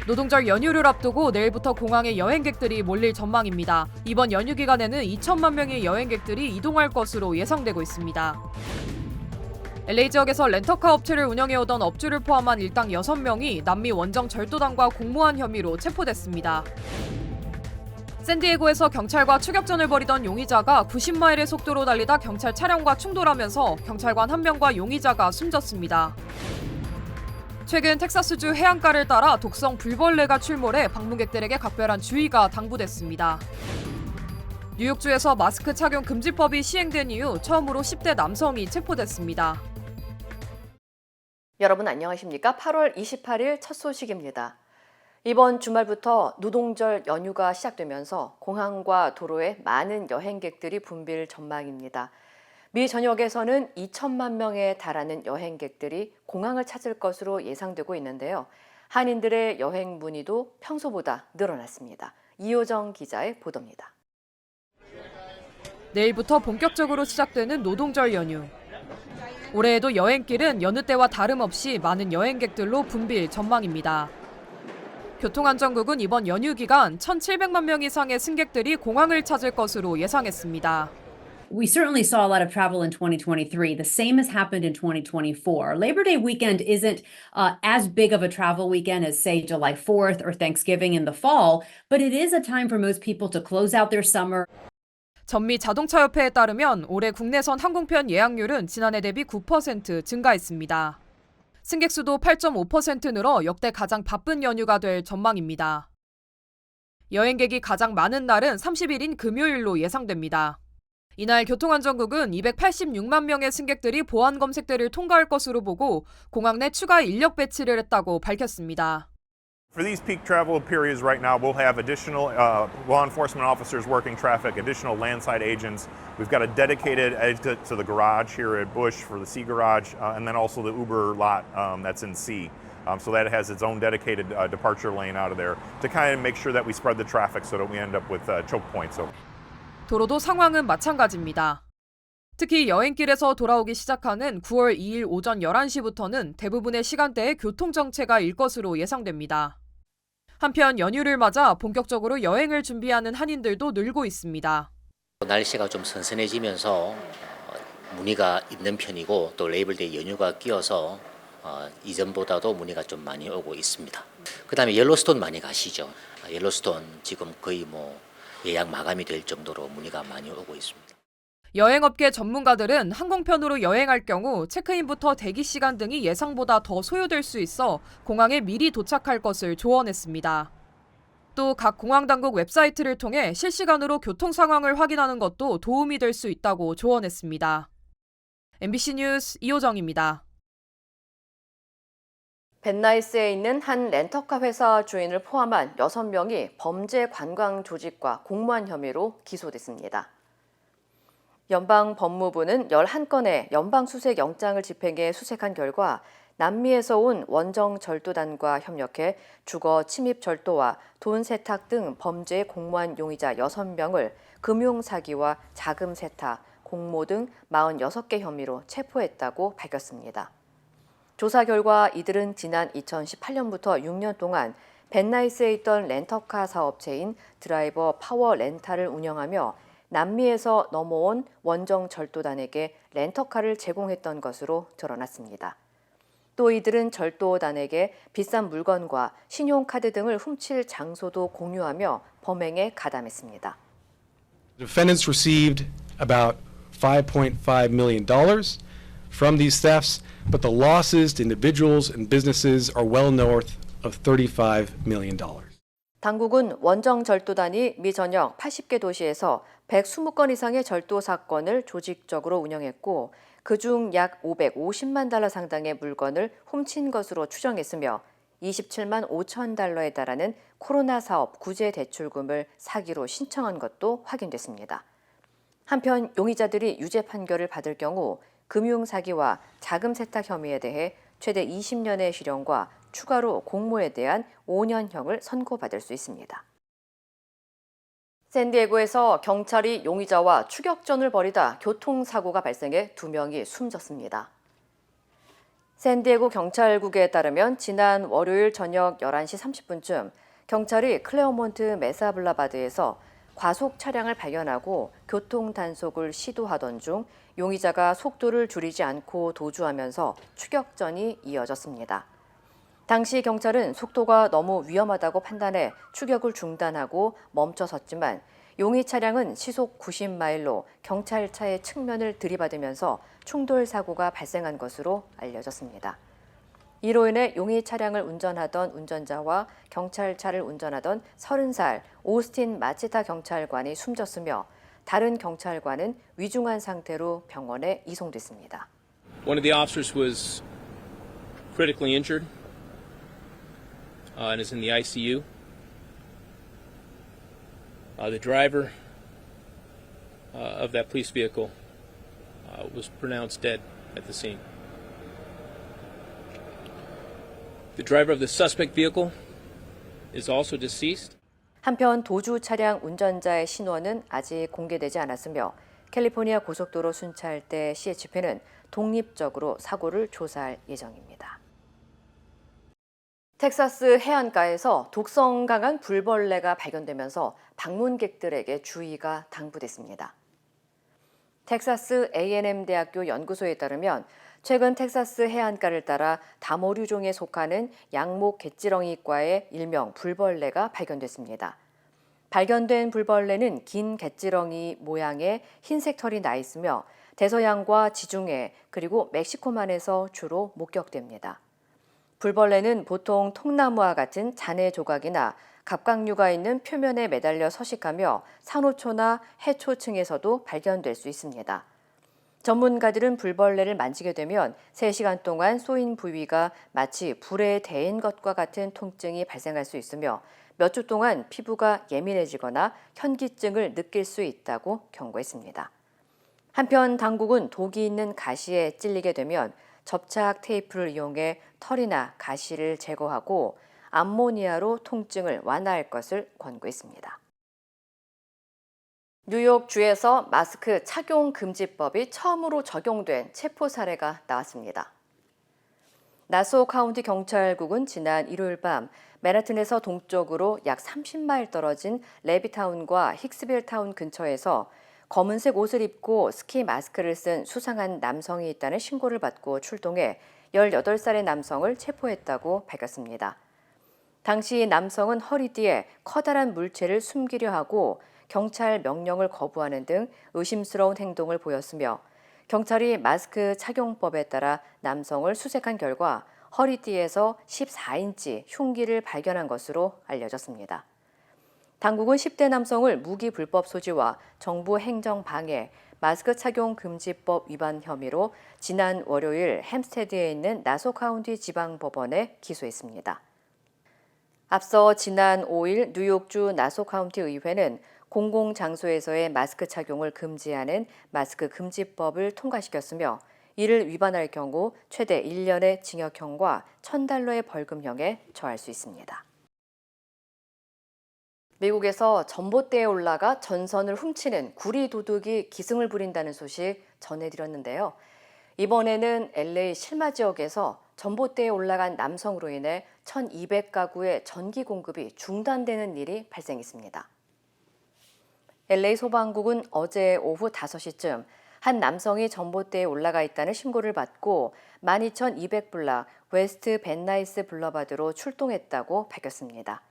노동절 연휴를 앞두고 내일부터 공항에 여행객들이 몰릴 전망입니다. 이번 연휴 기간에는 2천만 명의 여행객들이 이동할 것으로 예상되고 있습니다. LA 지역에서 렌터카 업체를 운영해오던 업주를 포함한 일당 6명이 남미 원정 절도단과 공모한 혐의로 체포됐습니다. 샌디에고에서 경찰과 추격전을 벌이던 용의자가 90마일의 속도로 달리다 경찰 차량과 충돌하면서 경찰관 1명과 용의자가 숨졌습니다. 최근 텍사스주 해안가를 따라 독성 불벌레가 출몰해 방문객들에게 각별한 주의가 당부됐습니다. 뉴욕주에서 마스크 착용 금지법이 시행된 이후 처음으로 10대 남성이 체포됐습니다. 여러분 안녕하십니까? 8월 28일 첫 소식입니다. 이번 주말부터 노동절 연휴가 시작되면서 공항과 도로에 많은 여행객들이 붐빌 전망입니다. 미 전역에서는 2천만 명에 달하는 여행객들이 공항을 찾을 것으로 예상되고 있는데요. 한인들의 여행 문의도 평소보다 늘어났습니다. 이효정 기자의 보도입니다. 내일부터 본격적으로 시작되는 노동절 연휴. 올해에도 여행길은 여느 때와 다름없이 많은 여행객들로 붐빌 전망입니다. 교통안전국은 이번 연휴 기간 1,700만 명 이상의 승객들이 공항을 찾을 것으로 예상했습니다. We certainly saw a lot of travel in 2023. The same has happened in 2024. Labor Day weekend isn't as big of a travel weekend as, say, July 4th or Thanksgiving in the fall, but it is a time for most people to close out their summer. 전미 자동차협회에 따르면 올해 국내선 항공편 예약률은 지난해 대비 9% 증가했습니다. 승객 수도 8.5% 늘어 역대 가장 바쁜 연휴가 될 전망입니다. 여행객이 가장 많은 날은 30일인 금요일로 예상됩니다. 이날 교통안전국은 286만 명의 승객들이 보안 검색대를 통과할 것으로 보고 공항 내 추가 인력 배치를 했다고 밝혔습니다. For these peak travel periods right now, we'll have additional law enforcement officers working traffic, additional landside agents. We've got a dedicated exit to the garage here at Bush for the C garage, and then also the Uber lot that's in C. So that has its own dedicated departure lane out of there to kind of make sure that we spread the traffic so that we end up with choke points. 도로도 상황은 마찬가지입니다. 특히 여행길에서 돌아오기 시작하는 9월 2일 오전 11시부터는 대부분의 시간대에 교통정체가 일 것으로 예상됩니다. 한편 연휴를 맞아 본격적으로 여행을 준비하는 한인들도 늘고 있습니다. 날씨가 좀 선선해지면서 문의가 있는 편이고 또 레이블데이 연휴가 끼어서 이전보다도 문의가 좀 많이 오고 있습니다. 그다음에 옐로스톤 많이 가시죠. 옐로스톤 지금 거의 예약 마감이 될 정도로 문의가 많이 오고 있습니다. 여행업계 전문가들은 항공편으로 여행할 경우 체크인부터 대기 시간 등이 예상보다 더 소요될 수 있어 공항에 미리 도착할 것을 조언했습니다. 또 각 공항 당국 웹사이트를 통해 실시간으로 교통 상황을 확인하는 것도 도움이 될 수 있다고 조언했습니다. MBC 뉴스 이효정입니다. 벤나이스에 있는 한 렌터카 회사 주인을 포함한 6명이 범죄 관광 조직과 공모한 혐의로 기소됐습니다. 연방법무부는 11건의 연방수색영장을 집행해 수색한 결과 남미에서 온 원정절도단과 협력해 주거 침입절도와 돈 세탁 등 범죄에 공모한 용의자 6명을 금융사기와 자금세탁, 공모 등 46개 혐의로 체포했다고 밝혔습니다. 조사 결과 이들은 지난 2018년부터 6년 동안 벤나이스에 있던 렌터카 사업체인 드라이버 파워 렌탈을 운영하며 남미에서 넘어온 원정 절도단에게 렌터카를 제공했던 것으로 드러났습니다. 또 이들은 절도단에게 비싼 물건과 신용카드 등을 훔칠 장소도 공유하며 범행에 가담했습니다. Defendants received about $5.5 million from these thefts, but the losses to individuals and businesses are well north of $35 million. 당국은 원정 절도단이 미 전역 80개 도시에서 120건 이상의 절도 사건을 조직적으로 운영했고 그중 약 550만 달러 상당의 물건을 훔친 것으로 추정했으며 27만 5천 달러에 달하는 코로나 사업 구제 대출금을 사기로 신청한 것도 확인됐습니다. 한편 용의자들이 유죄 판결을 받을 경우 금융사기와 자금세탁 혐의에 대해 최대 20년의 실형과 추가로 공모에 대한 5년형을 선고받을 수 있습니다. 샌디에고에서 경찰이 용의자와 추격전을 벌이다 교통사고가 발생해 2명이 숨졌습니다. 샌디에고 경찰국에 따르면 지난 월요일 저녁 11시 30분쯤 경찰이 클레어몬트 메사블라바드에서 과속 차량을 발견하고 교통 단속을 시도하던 중 용의자가 속도를 줄이지 않고 도주하면서 추격전이 이어졌습니다. 당시 경찰은 속도가 너무 위험하다고 판단해 추격을 중단하고 멈춰섰지만 용의 차량은 시속 90마일로 경찰차의 측면을 들이받으면서 충돌 사고가 발생한 것으로 알려졌습니다. 이로 인해 용의 차량을 운전하던 운전자와 경찰차를 운전하던 30살 오스틴 마치타 경찰관이 숨졌으며 다른 경찰관은 위중한 상태로 병원에 이송됐습니다. One of the officers was critically injured and is in the ICU. The driver of that police vehicle was pronounced dead at the scene. The driver of the suspect vehicle is also deceased. 한편 도주 차량 운전자의 신원은 아직 공개되지 않았으며 캘리포니아 고속도로 순찰대 CHP는 독립적으로 사고를 조사할 예정입니다. 텍사스 해안가에서 독성 강한 불벌레가 발견되면서 방문객들에게 주의가 당부됐습니다. 텍사스 A&M 대학교 연구소에 따르면 최근 텍사스 해안가를 따라 다모류종에 속하는 양목 갯지렁이과의 일명 불벌레가 발견됐습니다. 발견된 불벌레는 긴 갯지렁이 모양의 흰색 털이 나 있으며 대서양과 지중해 그리고 멕시코만에서 주로 목격됩니다. 불벌레는 보통 통나무와 같은 잔해 조각이나 갑각류가 있는 표면에 매달려 서식하며 산호초나 해초층에서도 발견될 수 있습니다. 전문가들은 불벌레를 만지게 되면 3시간 동안 쏘인 부위가 마치 불에 데인 것과 같은 통증이 발생할 수 있으며 몇 주 동안 피부가 예민해지거나 현기증을 느낄 수 있다고 경고했습니다. 한편 당국은 독이 있는 가시에 찔리게 되면 접착 테이프를 이용해 털이나 가시를 제거하고 암모니아로 통증을 완화할 것을 권고했습니다. 뉴욕주에서 마스크 착용 금지법이 처음으로 적용된 체포 사례가 나왔습니다. 나소 카운티 경찰국은 지난 일요일 밤 맨하튼에서 동쪽으로 약 30마일 떨어진 레비타운과 힉스빌타운 근처에서 검은색 옷을 입고 스키 마스크를 쓴 수상한 남성이 있다는 신고를 받고 출동해 18살의 남성을 체포했다고 밝혔습니다. 당시 남성은 허리띠에 커다란 물체를 숨기려 하고 경찰 명령을 거부하는 등 의심스러운 행동을 보였으며 경찰이 마스크 착용법에 따라 남성을 수색한 결과 허리띠에서 14인치 흉기를 발견한 것으로 알려졌습니다. 당국은 10대 남성을 무기 불법 소지와 정부 행정 방해, 마스크 착용 금지법 위반 혐의로 지난 월요일 햄스테드에 있는 나소 카운티 지방법원에 기소했습니다. 앞서 지난 5일 뉴욕주 나소 카운티 의회는 공공장소에서의 마스크 착용을 금지하는 마스크 금지법을 통과시켰으며 이를 위반할 경우 최대 1년의 징역형과 $1,000의 벌금형에 처할 수 있습니다. 미국에서 전봇대에 올라가 전선을 훔치는 구리 도둑이 기승을 부린다는 소식 전해드렸는데요. 이번에는 LA 실마 지역에서 전봇대에 올라간 남성으로 인해 1,200가구의 전기 공급이 중단되는 일이 발생했습니다. LA 소방국은 어제 오후 5시쯤 한 남성이 전봇대에 올라가 있다는 신고를 받고 12,200블락 웨스트 벤나이스 블러바드로 출동했다고 밝혔습니다.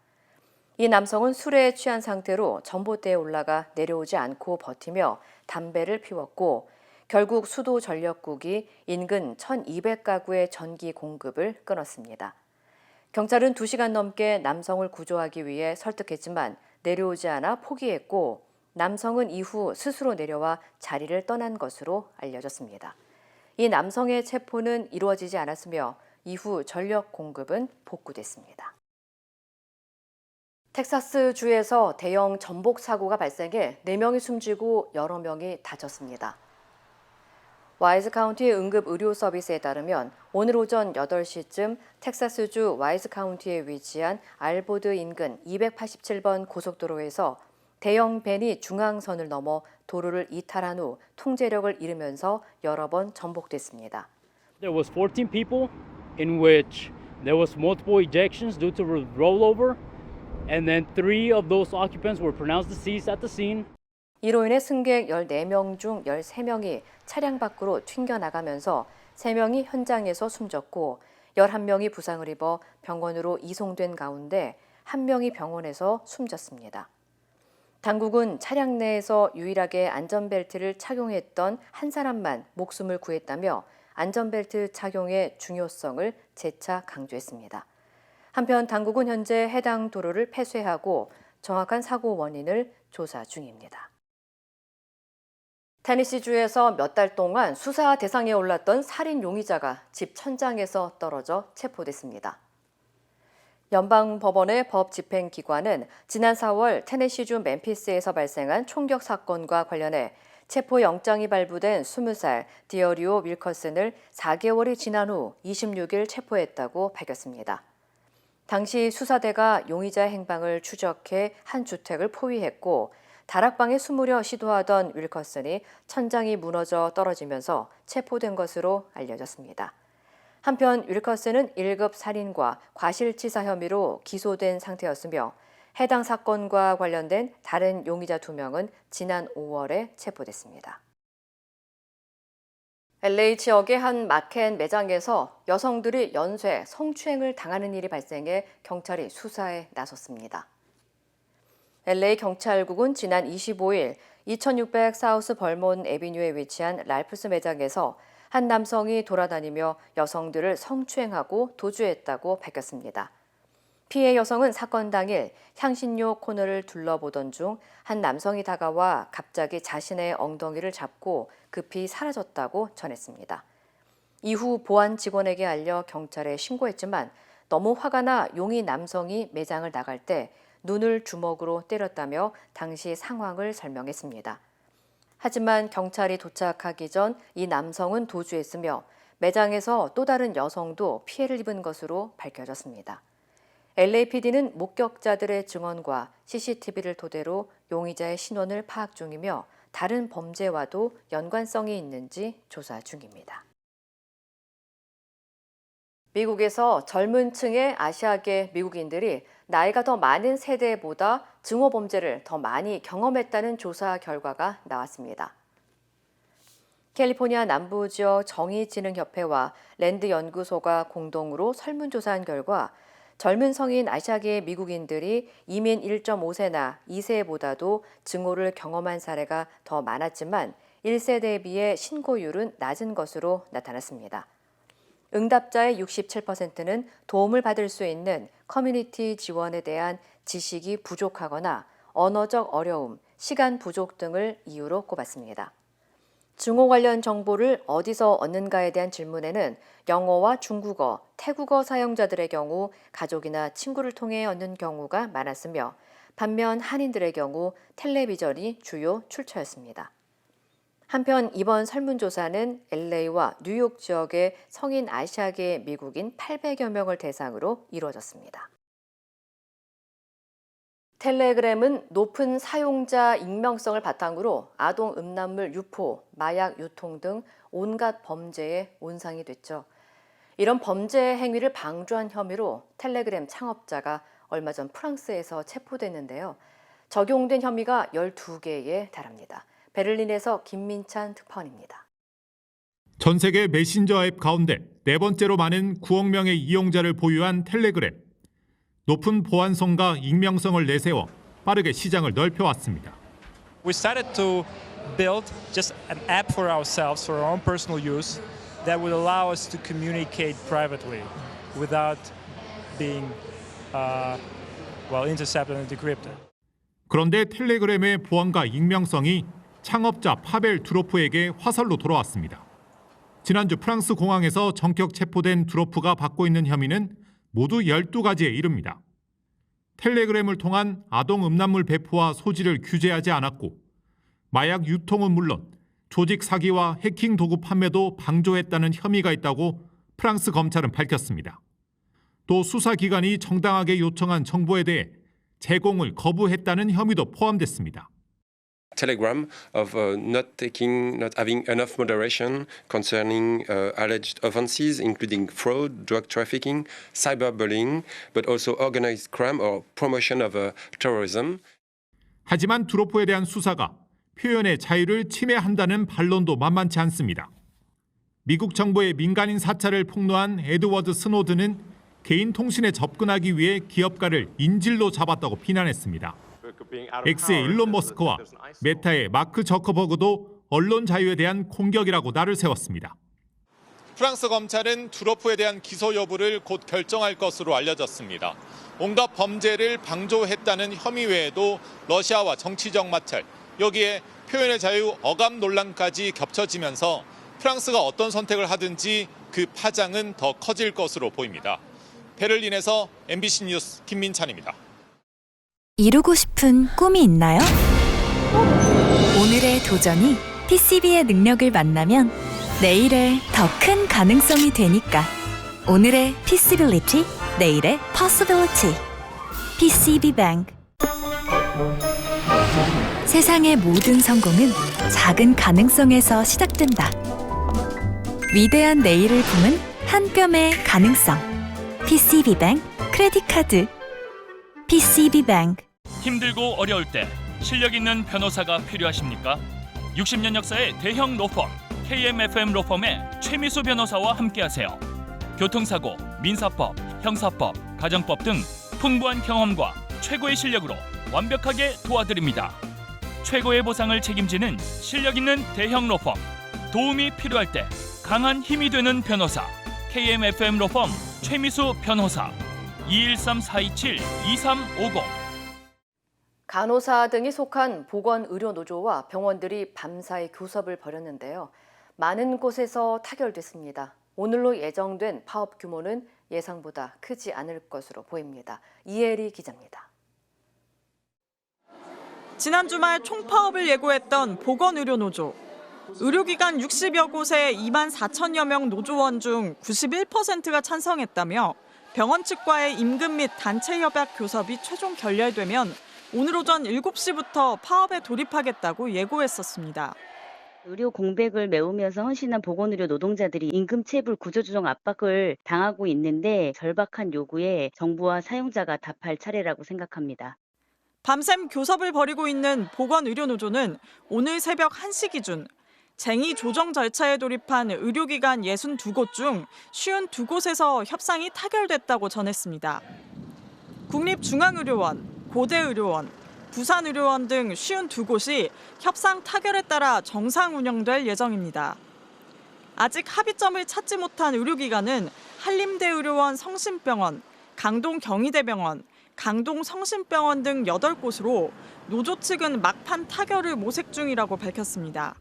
이 남성은 술에 취한 상태로 전봇대에 올라가 내려오지 않고 버티며 담배를 피웠고 결국 수도 전력국이 인근 1,200가구의 전기 공급을 끊었습니다. 경찰은 2시간 넘게 남성을 구조하기 위해 설득했지만 내려오지 않아 포기했고 남성은 이후 스스로 내려와 자리를 떠난 것으로 알려졌습니다. 이 남성의 체포는 이루어지지 않았으며 이후 전력 공급은 복구됐습니다. 텍사스주에서 대형 전복 사고가 발생해 4명이 숨지고 여러 명이 다쳤습니다. 와이즈 카운티 응급 의료 서비스에 따르면 오늘 오전 8시쯤 텍사스주 와이즈 카운티에 위치한 알보드 인근 287번 고속도로에서 대형 밴이 중앙선을 넘어 도로를 이탈한 후 통제력을 잃으면서 여러 번 전복됐습니다. There was 14 people in which there was multiple ejections due to rollover, and then 3 of those occupants were pronounced deceased at the scene. 이로 인해 승객 14명 중 13명이 차량 밖으로 튕겨나가면서 3명이 현장에서 숨졌고 11명이 부상을 입어 병원으로 이송된 가운데 1명이 병원에서 숨졌습니다. 당국은 차량 내에서 유일하게 안전벨트를 착용했던 한 사람만 목숨을 구했다며 안전벨트 착용의 중요성을 재차 강조했습니다. 한편 당국은 현재 해당 도로를 폐쇄하고 정확한 사고 원인을 조사 중입니다. 테네시주에서 몇 달 동안 수사 대상에 올랐던 살인 용의자가 집 천장에서 떨어져 체포됐습니다. 연방법원의 법집행기관은 지난 4월 테네시주 멤피스에서 발생한 총격 사건과 관련해 체포영장이 발부된 20살 디어리오 윌커슨을 4개월이 지난 후 26일 체포했다고 밝혔습니다. 당시 수사대가 용의자 행방을 추적해 한 주택을 포위했고 다락방에 숨으려 시도하던 윌커슨이 천장이 무너져 떨어지면서 체포된 것으로 알려졌습니다. 한편 윌커슨은 1급 살인과 과실치사 혐의로 기소된 상태였으며 해당 사건과 관련된 다른 용의자 2명은 지난 5월에 체포됐습니다. LA 지역의 한 마켓 매장에서 여성들이 연쇄 성추행을 당하는 일이 발생해 경찰이 수사에 나섰습니다. LA 경찰국은 지난 25일 2600 사우스 벌몬 애비뉴에 위치한 랄프스 매장에서 한 남성이 돌아다니며 여성들을 성추행하고 도주했다고 밝혔습니다. 피해 여성은 사건 당일 향신료 코너를 둘러보던 중 한 남성이 다가와 갑자기 자신의 엉덩이를 잡고 급히 사라졌다고 전했습니다. 이후 보안 직원에게 알려 경찰에 신고했지만 너무 화가 나 용의 남성이 매장을 나갈 때 눈을 주먹으로 때렸다며 당시 상황을 설명했습니다. 하지만 경찰이 도착하기 전 이 남성은 도주했으며 매장에서 또 다른 여성도 피해를 입은 것으로 밝혀졌습니다. LAPD는 목격자들의 증언과 CCTV를 토대로 용의자의 신원을 파악 중이며 다른 범죄와도 연관성이 있는지 조사 중입니다. 미국에서 젊은 층의 아시아계 미국인들이 나이가 더 많은 세대보다 증오범죄를 더 많이 경험했다는 조사 결과가 나왔습니다. 캘리포니아 남부 지역 정의진흥협회와 랜드연구소가 공동으로 설문조사한 결과 젊은 성인 아시아계 미국인들이 이민 1.5세나 2세보다도 증오를 경험한 사례가 더 많았지만 1세대에 비해 신고율은 낮은 것으로 나타났습니다. 응답자의 67%는 도움을 받을 수 있는 커뮤니티 지원에 대한 지식이 부족하거나 언어적 어려움, 시간 부족 등을 이유로 꼽았습니다. 증오 관련 정보를 어디서 얻는가에 대한 질문에는 영어와 중국어, 태국어 사용자들의 경우 가족이나 친구를 통해 얻는 경우가 많았으며 반면 한인들의 경우 텔레비전이 주요 출처였습니다. 한편 이번 설문조사는 LA와 뉴욕 지역의 성인 아시아계 미국인 800여 명을 대상으로 이루어졌습니다. 텔레그램은 높은 사용자 익명성을 바탕으로 아동 음란물 유포, 마약 유통 등 온갖 범죄의 온상이 됐죠. 이런 범죄 행위를 방조한 혐의로 텔레그램 창업자가 얼마 전 프랑스에서 체포됐는데요. 적용된 혐의가 12개에 달합니다. 베를린에서 김민찬 특파원입니다. 전 세계 메신저 앱 가운데 4번째로 많은 9억 명의 이용자를 보유한 텔레그램. 높은 보안성과 익명성을 내세워 빠르게 시장을 넓혀왔습니다. We started to build just an app for ourselves, for our own personal use, that would allow us to communicate privately without being intercepted and decrypted. 그런데 텔레그램의 보안과 익명성이 창업자 파벨 두로프에게 화살로 돌아왔습니다. 지난주 프랑스 공항에서 전격 체포된 두로프가 받고 있는 혐의는 모두 12가지에 이릅니다. 텔레그램을 통한 아동 음란물 배포와 소지를 규제하지 않았고 마약 유통은 물론 조직 사기와 해킹 도구 판매도 방조했다는 혐의가 있다고 프랑스 검찰은 밝혔습니다. 또 수사기관이 정당하게 요청한 정보에 대해 제공을 거부했다는 혐의도 포함됐습니다. telegram of not having enough moderation concerning alleged offenses, including fraud, drug trafficking, cyberbullying, but also organized crime or promotion of terrorism. 하지만 드로프에 대한 수사가 표현의 자유를 침해한다는 반론도 만만치 않습니다. 미국 정부의 민간인 사찰을 폭로한 에드워드 스노든은 개인 통신에 접근하기 위해 기업가를 인질로 잡았다고 비난했습니다. X의 일론 머스크와 메타의 마크 저커버그도 언론 자유에 대한 공격이라고 날을 세웠습니다. 프랑스 검찰은 드로프에 대한 기소 여부를 곧 결정할 것으로 알려졌습니다. 온갖 범죄를 방조했다는 혐의 외에도 러시아와 정치적 마찰, 여기에 표현의 자유 억압 논란까지 겹쳐지면서 프랑스가 어떤 선택을 하든지 그 파장은 더 커질 것으로 보입니다. 베를린에서 MBC 뉴스 김민찬입니다. 이루고 싶은 꿈이 있나요? 오늘의 도전이 PCB의 능력을 만나면 내일의 더 큰 가능성이 되니까. 오늘의 Possibility, 내일의 Possibility. PCB Bank. 세상의 모든 성공은 작은 가능성에서 시작된다. 위대한 내일을 품은 한 뼘의 가능성. PCB Bank 크레딧 카드. PCB Bank. 힘들고 어려울 때 실력 있는 변호사가 필요하십니까? 60년 역사의 대형 로펌 KMFM 로펌의 최미수 변호사와 함께하세요. 교통사고, 민사법, 형사법, 가정법 등 풍부한 경험과 최고의 실력으로 완벽하게 도와드립니다. 최고의 보상을 책임지는 실력 있는 대형 로펌. 도움이 필요할 때 강한 힘이 되는 변호사 KMFM 로펌 최미수 변호사 213-427-2350. 간호사 등이 속한 보건의료노조와 병원들이 밤사이 교섭을 벌였는데요. 많은 곳에서 타결됐습니다. 오늘로 예정된 파업 규모는 예상보다 크지 않을 것으로 보입니다. 이혜리 기자입니다. 지난 주말 총파업을 예고했던 보건의료노조. 의료기관 60여 곳의 2만 4천여 명 노조원 중 91%가 찬성했다며 병원 측과의 임금 및 단체 협약 교섭이 최종 결렬되면 오늘 오전 7시부터 파업에 돌입하겠다고 예고했었습니다. 의료 공백을 메우면서 헌신한 보건의료 노동자들이 임금 체불 구조조정 압박을 당하고 있는데 절박한 요구에 정부와 사용자가 답할 차례라고 생각합니다. 밤샘 교섭을 벌이고 있는 보건의료노조는 오늘 새벽 1시 기준 쟁의 조정 절차에 돌입한 의료기관 62곳 중 52곳에서 협상이 타결됐다고 전했습니다. 국립중앙의료원, 고대의료원, 부산의료원 등 52곳이 협상 타결에 따라 정상 운영될 예정입니다. 아직 합의점을 찾지 못한 의료기관은 한림대의료원 성심병원, 강동경희대병원, 강동성심병원 등 8곳으로 노조 측은 막판 타결을 모색 중이라고 밝혔습니다.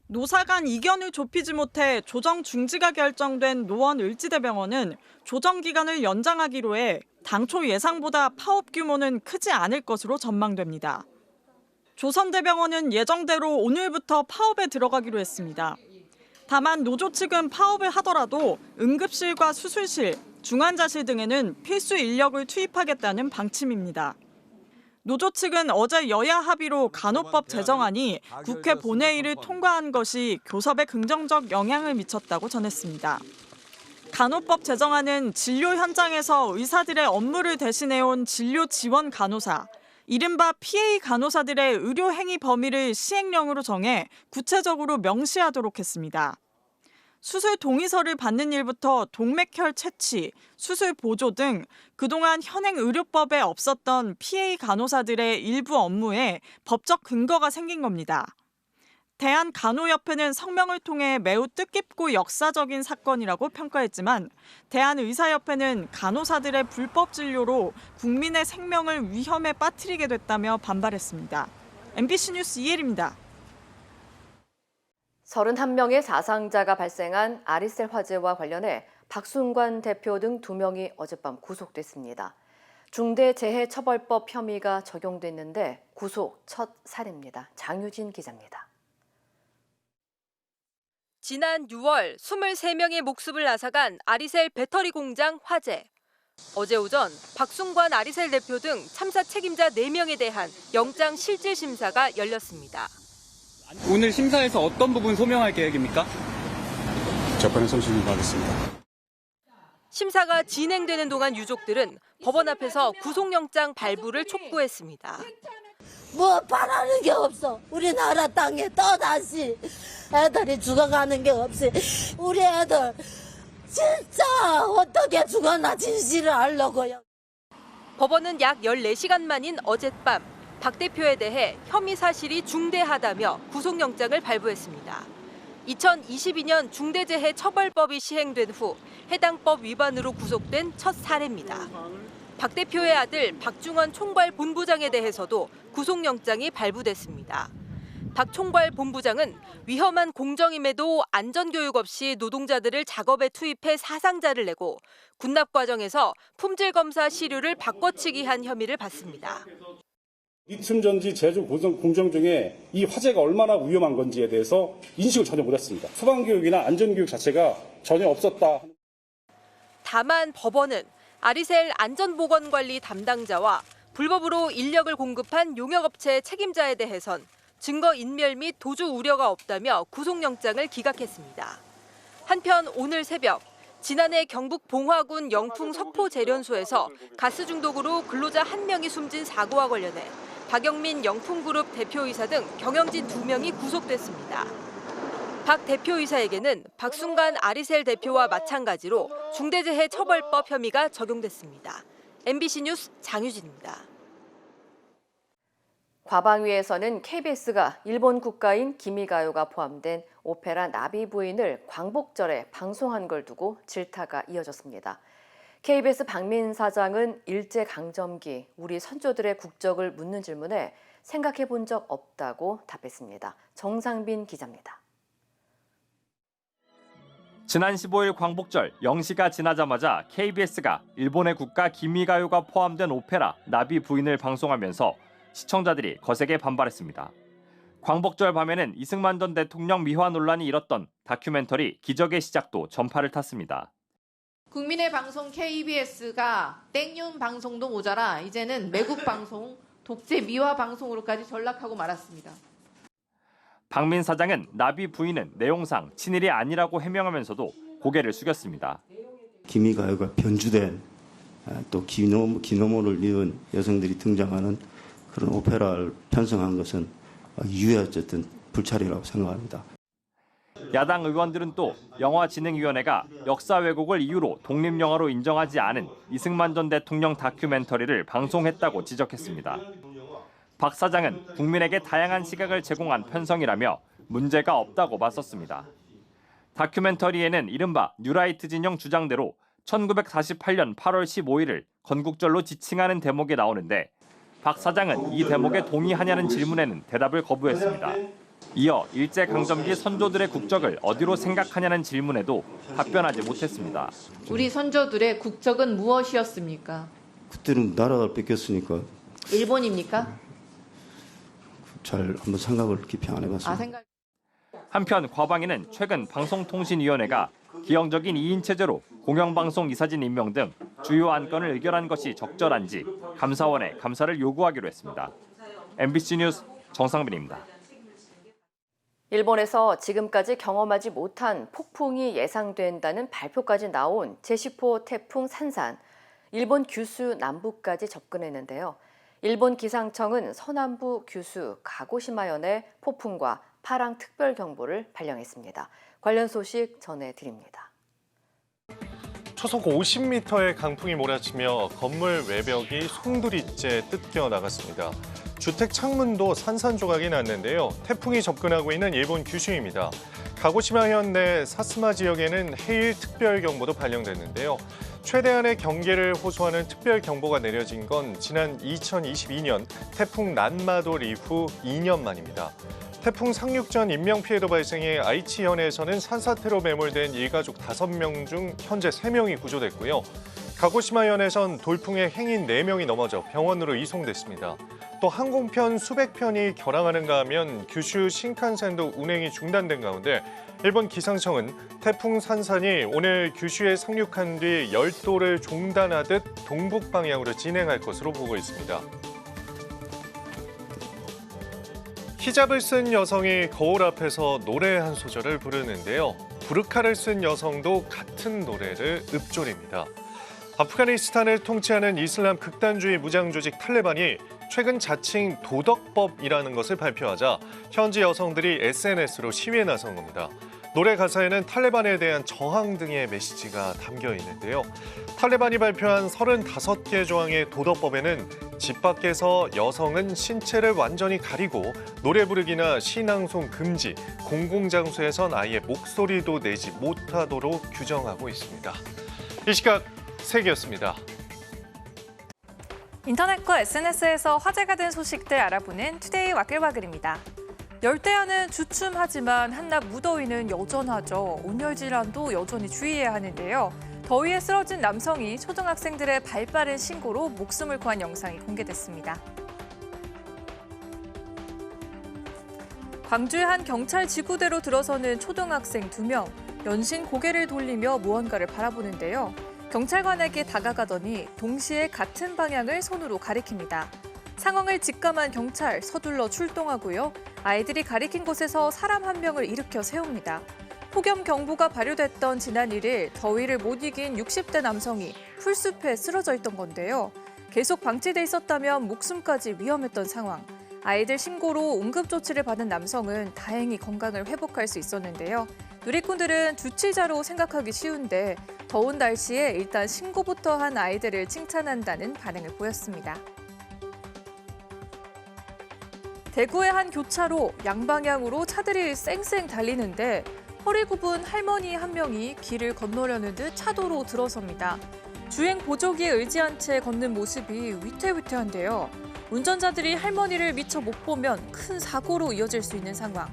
노사 간 이견을 좁히지 못해 조정 중지가 결정된 노원을지대병원은 조정 기간을 연장하기로 해 당초 예상보다 파업 규모는 크지 않을 것으로 전망됩니다. 조선대병원은 예정대로 오늘부터 파업에 들어가기로 했습니다. 다만 노조 측은 파업을 하더라도 응급실과 수술실, 중환자실 등에는 필수 인력을 투입하겠다는 방침입니다. 노조 측은 어제 여야 합의로 간호법 제정안이 국회 본회의를 통과한 것이 교섭에 긍정적 영향을 미쳤다고 전했습니다. 간호법 제정안은 진료 현장에서 의사들의 업무를 대신해온 진료 지원 간호사, 이른바 PA 간호사들의 의료 행위 범위를 시행령으로 정해 구체적으로 명시하도록 했습니다. 수술 동의서를 받는 일부터 동맥혈 채취, 수술 보조 등 그동안 현행 의료법에 없었던 PA 간호사들의 일부 업무에 법적 근거가 생긴 겁니다. 대한간호협회는 성명을 통해 매우 뜻깊고 역사적인 사건이라고 평가했지만 대한의사협회는 간호사들의 불법 진료로 국민의 생명을 위험에 빠뜨리게 됐다며 반발했습니다. MBC 뉴스 이혜리입니다. 31명의 사상자가 발생한 아리셀 화재와 관련해 박순관 대표 등 2명이 어젯밤 구속됐습니다. 중대재해처벌법 혐의가 적용됐는데 구속 첫 사례입니다. 장유진 기자입니다. 지난 6월 23명의 목숨을 앗아간 아리셀 배터리 공장 화재. 어제 오전 박순관 아리셀 대표 등 참사 책임자 4명에 대한 영장 실질 심사가 열렸습니다. 오늘 심사에서 어떤 부분 소명할 계획입니까? 재판에 선심하겠습니다. 심사가 진행되는 동안 유족들은 법원 앞에서 구속영장 발부를 촉구했습니다. 뭐 바라는 게 없어. 우리나라 땅에 또다시 애들이 죽어가는 게 없이 우리 애들 진짜 어떻게 죽었나 진실을 알려고요. 법원은 약 14시간 만인 어젯밤 박 대표에 대해 혐의 사실이 중대하다며 구속영장을 발부했습니다. 2022년 중대재해처벌법이 시행된 후 해당 법 위반으로 구속된 첫 사례입니다. 박 대표의 아들 박중원 총괄 본부장에 대해서도 구속영장이 발부됐습니다. 박 총괄 본부장은 위험한 공정임에도 안전교육 없이 노동자들을 작업에 투입해 사상자를 내고 군납 과정에서 품질검사 시료를 바꿔치기 한 혐의를 받습니다. 리튬 전지 제조 공정 중에 이 화재가 얼마나 위험한 건지에 대해서 인식을 전혀 못했습니다. 소방교육이나 안전교육 자체가 전혀 없었다. 다만 법원은 아리셀 안전보건관리 담당자와 불법으로 인력을 공급한 용역업체 책임자에 대해선 증거인멸 및 도주 우려가 없다며 구속영장을 기각했습니다. 한편 오늘 새벽 지난해 경북 봉화군 영풍 석포재련소에서 가스 중독으로 근로자 1명이 숨진 사고와 관련해 박영민 영풍그룹 대표이사 등 경영진 2명이 구속됐습니다. 박 대표이사에게는 박순관 아리셀 대표와 마찬가지로 중대재해처벌법 혐의가 적용됐습니다. MBC 뉴스 장유진입니다. 과방위에서는 KBS가 일본 국가인 기미가요가 포함된 오페라 나비 부인을 광복절에 방송한 걸 두고 질타가 이어졌습니다. KBS 박민 사장은 일제강점기 우리 선조들의 국적을 묻는 질문에 생각해 본 적 없다고 답했습니다. 정상빈 기자입니다. 지난 15일 광복절 0시가 지나자마자 KBS가 일본의 국가 기미가요가 포함된 오페라 나비 부인을 방송하면서 시청자들이 거세게 반발했습니다. 광복절 밤에는 이승만 전 대통령 미화 논란이 일었던 다큐멘터리 기적의 시작도 전파를 탔습니다. 국민의 방송 KBS가 땡윤 방송도 모자라 이제는 매국 방송, 독재 미화 방송으로까지 전락하고 말았습니다. 박민 사장은 나비 부인은 내용상 친일이 아니라고 해명하면서도 고개를 숙였습니다. 기미가요가 변주된 또 기노모를 입은 여성들이 등장하는 그런 오페라를 편성한 것은 이유에 어쨌든 불찰이라고 생각합니다. 야당 의원들은 또 영화진흥위원회가 역사 왜곡을 이유로 독립영화로 인정하지 않은 이승만 전 대통령 다큐멘터리를 방송했다고 지적했습니다. 박 사장은 국민에게 다양한 시각을 제공한 편성이라며 문제가 없다고 맞섰습니다. 다큐멘터리에는 이른바 뉴라이트 진영 주장대로 1948년 8월 15일을 건국절로 지칭하는 대목이 나오는데 박 사장은 이 대목에 동의하냐는 질문에는 대답을 거부했습니다. 이어 일제강점기 선조들의 국적을 어디로 생각하냐는 질문에도 답변하지 못했습니다. 우리 선조들의 국적은 무엇이었습니까? 그때는 나라가 뺏겼으니까 일본입니까? 잘 한번 생각을 깊이 안 해봤습니다. 한편 과방위는 최근 방송통신위원회가 기형적인 2인 체제로 공영방송 이사진 임명 등 주요 안건을 의결한 것이 적절한지 감사원에 감사를 요구하기로 했습니다. MBC 뉴스 정상빈입니다. 일본에서 지금까지 경험하지 못한 폭풍이 예상된다는 발표까지 나온 제10호 태풍 산산. 일본 규슈 남부까지 접근했는데요. 일본 기상청은 서남부 규슈 가고시마현에 폭풍과 파랑 특별경보를 발령했습니다. 관련 소식 전해드립니다. 초속 50m의 강풍이 몰아치며 건물 외벽이 송두리째 뜯겨 나갔습니다. 주택 창문도 산산조각이 났는데요. 태풍이 접근하고 있는 일본 규슈입니다. 가고시마현 내 사스마 지역에는 해일 특별경보도 발령됐는데요. 최대한의 경계를 호소하는 특별경보가 내려진 건 지난 2022년 태풍 난마돌 이후 2년 만입니다. 태풍 상륙 전 인명피해도 발생해 아이치현에서는 산사태로 매몰된 일가족 5명 중 현재 3명이 구조됐고요. 가고시마현에선 돌풍에 행인 4명이 넘어져 병원으로 이송됐습니다. 또 항공편 수백 편이 결항하는가 하면 규슈 신칸센도 운행이 중단된 가운데 일본 기상청은 태풍 산산이 오늘 규슈에 상륙한 뒤 열도를 종단하듯 동북 방향으로 진행할 것으로 보고 있습니다. 히잡을 쓴 여성이 거울 앞에서 노래 한 소절을 부르는데요. 부르카를 쓴 여성도 같은 노래를 읊조립니다. 아프가니스탄을 통치하는 이슬람 극단주의 무장 조직 탈레반이 최근 자칭 도덕법이라는 것을 발표하자 현지 여성들이 SNS로 시위에 나선 겁니다. 노래 가사에는 탈레반에 대한 저항 등의 메시지가 담겨 있는데요. 탈레반이 발표한 35개 조항의 도덕법에는 집 밖에서 여성은 신체를 완전히 가리고 노래 부르기나 시낭송 금지, 공공장소에선 아예 목소리도 내지 못하도록 규정하고 있습니다. 이 시각 세계였습니다. 인터넷과 SNS에서 화제가 된 소식들 알아보는 투데이 와글와글입니다. 열대야는 주춤하지만 한낮 무더위는 여전하죠. 온열 질환도 여전히 주의해야 하는데요. 더위에 쓰러진 남성이 초등학생들의 발빠른 신고로 목숨을 구한 영상이 공개됐습니다. 광주의 한 경찰 지구대로 들어서는 초등학생 2명. 연신 고개를 돌리며 무언가를 바라보는데요. 경찰관에게 다가가더니 동시에 같은 방향을 손으로 가리킵니다. 상황을 직감한 경찰 서둘러 출동하고요. 아이들이 가리킨 곳에서 사람 한 명을 일으켜 세웁니다. 폭염 경보가 발효됐던 지난 1일 더위를 못 이긴 60대 남성이 풀숲에 쓰러져 있던 건데요. 계속 방치돼 있었다면 목숨까지 위험했던 상황. 아이들 신고로 응급조치를 받은 남성은 다행히 건강을 회복할 수 있었는데요. 누리꾼들은 주치자로 생각하기 쉬운데 더운 날씨에 일단 신고부터 한 아이들을 칭찬한다는 반응을 보였습니다. 대구의 한 교차로 양방향으로 차들이 쌩쌩 달리는데 허리 굽은 할머니 한 명이 길을 건너려는 듯 차도로 들어섭니다. 주행 보조기에 의지한 채 걷는 모습이 위태위태한데요. 운전자들이 할머니를 미처 못 보면 큰 사고로 이어질 수 있는 상황.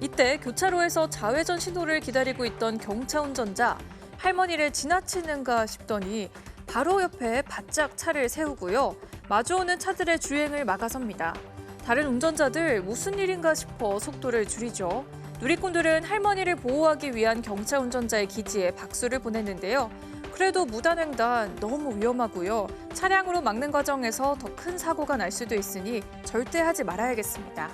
이때 교차로에서 좌회전 신호를 기다리고 있던 경차 운전자, 할머니를 지나치는가 싶더니 바로 옆에 바짝 차를 세우고요. 마주오는 차들의 주행을 막아섭니다. 다른 운전자들 무슨 일인가 싶어 속도를 줄이죠. 누리꾼들은 할머니를 보호하기 위한 경차 운전자의 기지에 박수를 보냈는데요. 그래도 무단횡단 너무 위험하고요. 차량으로 막는 과정에서 더 큰 사고가 날 수도 있으니 절대 하지 말아야겠습니다.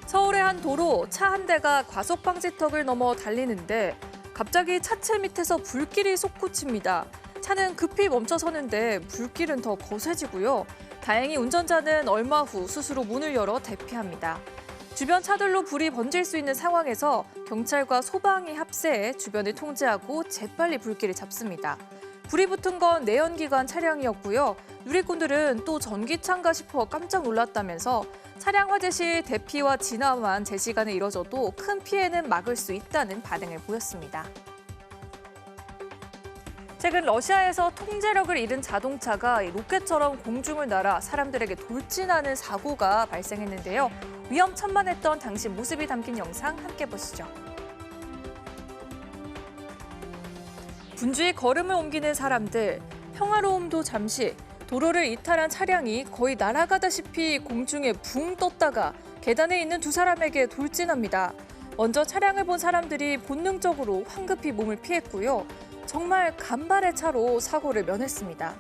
서울의 한 도로 차 한 대가 과속 방지턱을 넘어 달리는데 갑자기 차체 밑에서 불길이 솟구칩니다. 차는 급히 멈춰서는데 불길은 더 거세지고요. 다행히 운전자는 얼마 후 스스로 문을 열어 대피합니다. 주변 차들로 불이 번질 수 있는 상황에서 경찰과 소방이 합세해 주변을 통제하고 재빨리 불길을 잡습니다. 불이 붙은 건 내연기관 차량이었고요. 누리꾼들은 또 전기차인가 싶어 깜짝 놀랐다면서 차량 화재 시 대피와 진화만 제 시간에 이뤄져도 큰 피해는 막을 수 있다는 반응을 보였습니다. 최근 러시아에서 통제력을 잃은 자동차가 로켓처럼 공중을 날아 사람들에게 돌진하는 사고가 발생했는데요. 위험천만했던 당시 모습이 담긴 영상 함께 보시죠. 분주히 걸음을 옮기는 사람들, 평화로움도 잠시, 도로를 이탈한 차량이 거의 날아가다시피 공중에 붕 떴다가 계단에 있는 두 사람에게 돌진합니다. 먼저 차량을 본 사람들이 본능적으로 황급히 몸을 피했고요. 정말 간발의 차로 사고를 면했습니다.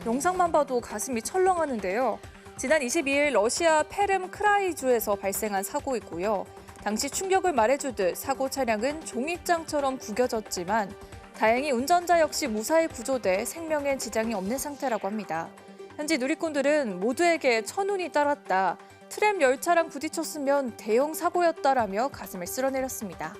영상만 봐도 가슴이 철렁하는데요. 지난 22일 러시아 페름크라이주에서 발생한 사고이고요. 당시 충격을 말해주듯 사고 차량은 종이장처럼 구겨졌지만 다행히 운전자 역시 무사히 구조돼 생명에 지장이 없는 상태라고 합니다. 현지 누리꾼들은 모두에게 천운이 따랐다. 트램 열차랑 부딪혔으면 대형 사고였다라며 가슴을 쓸어내렸습니다.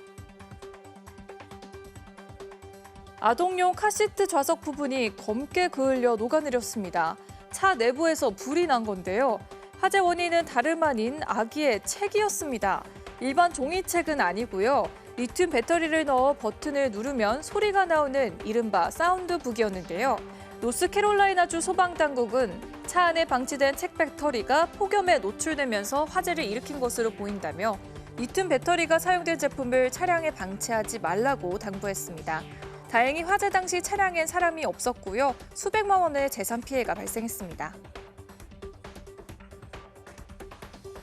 아동용 카시트 좌석 부분이 검게 그을려 녹아내렸습니다. 차 내부에서 불이 난 건데요. 화재 원인은 다름 아닌 아기의 책이었습니다. 일반 종이책은 아니고요. 리튬 배터리를 넣어 버튼을 누르면 소리가 나오는 이른바 사운드북이었는데요. 노스캐롤라이나주 소방당국은 차 안에 방치된 책 배터리가 폭염에 노출되면서 화재를 일으킨 것으로 보인다며 리튬 배터리가 사용된 제품을 차량에 방치하지 말라고 당부했습니다. 다행히 화재 당시 차량엔 사람이 없었고요. 수백만 원의 재산 피해가 발생했습니다.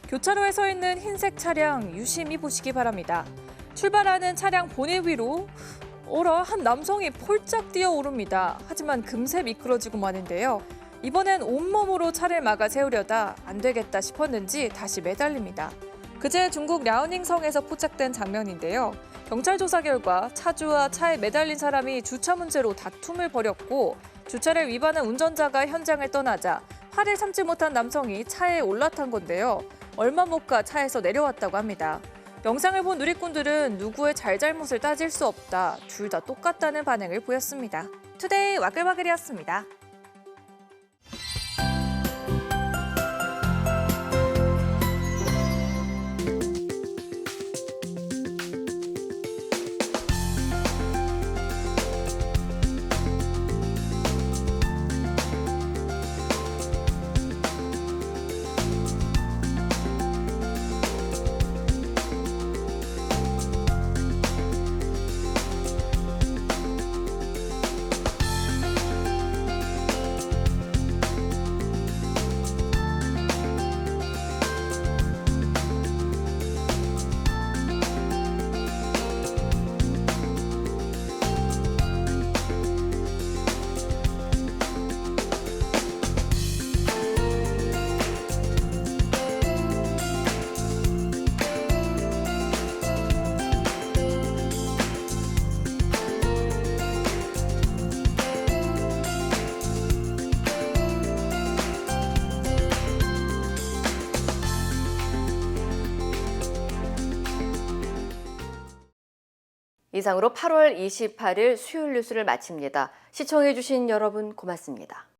교차로에 서 있는 흰색 차량 유심히 보시기 바랍니다. 출발하는 차량 보넷 위로 한 남성이 폴짝 뛰어오릅니다. 하지만 금세 미끄러지고 마는데요. 이번엔 온몸으로 차를 막아 세우려다 안 되겠다 싶었는지 다시 매달립니다. 그제 중국 랴오닝성에서 포착된 장면인데요. 경찰 조사 결과 차주와 차에 매달린 사람이 주차 문제로 다툼을 벌였고 주차를 위반한 운전자가 현장을 떠나자 화를 참지 못한 남성이 차에 올라탄 건데요. 얼마 못 가 차에서 내려왔다고 합니다. 영상을 본 누리꾼들은 누구의 잘잘못을 따질 수 없다. 둘 다 똑같다는 반응을 보였습니다. 투데이 와글와글이었습니다. 이상으로 8월 28일 수요일 뉴스를 마칩니다. 시청해주신 여러분 고맙습니다.